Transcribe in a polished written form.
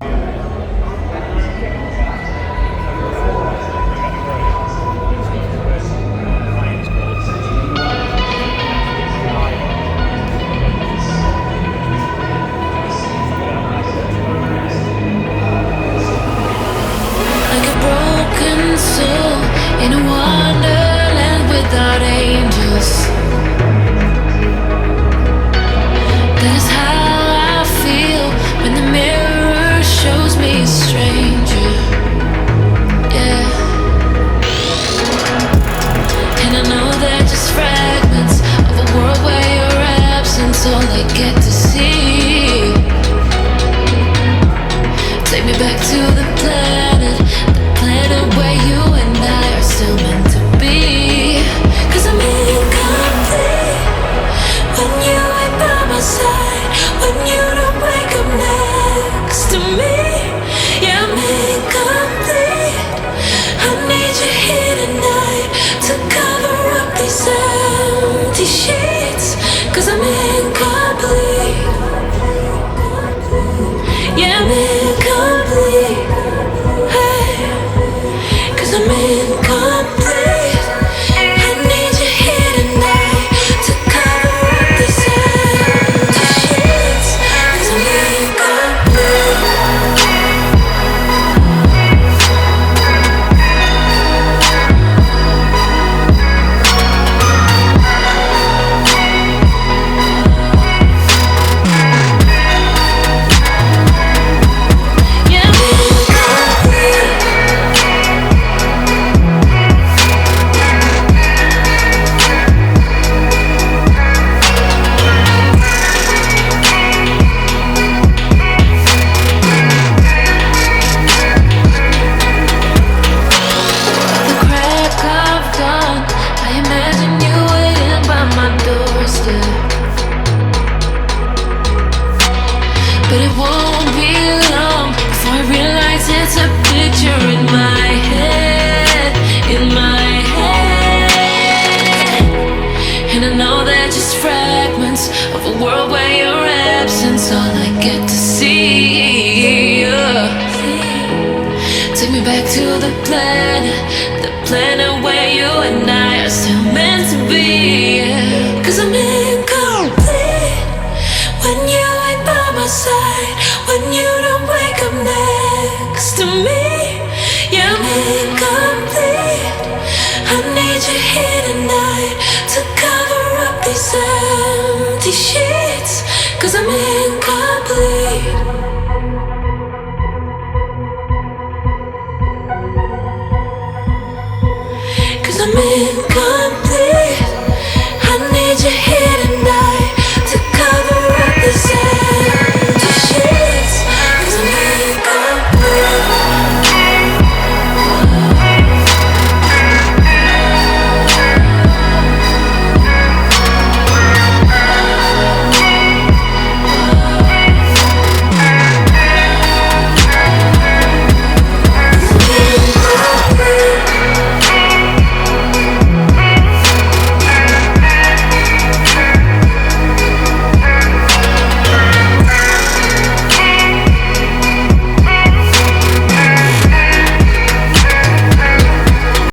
In a wonderland without angels. That is how I feel when the mirror shows me a stranger. Yeah. And I know they're just fragments of a world where your absence all I get to see. Take me back to the planet where you and I are still meant to be. 'Cause I'm incomplete when you ain't by my side, when you don't wake up next to me. Yeah, I'm incomplete. I need you here tonight to cover up these empty sheets. 'Cause I'm incomplete. Yeah, I'm incomplete. I'm incomplete. I need you here tonight to cover up these empty sheets. 'Cause I'm incomplete. But it won't be long before I realize it's a picture in my head, in my head. And I know they're just fragments of a world where your absence all I get to see. Take me back to the planet where you and I are still meant to be. 'Cause I'm incomplete when you ain't by my side, when you don't wake up next to me. Yeah, I'm incomplete. I need you here tonight to cover up these empty sheets. 'Cause I'm incomplete. I'm incomplete.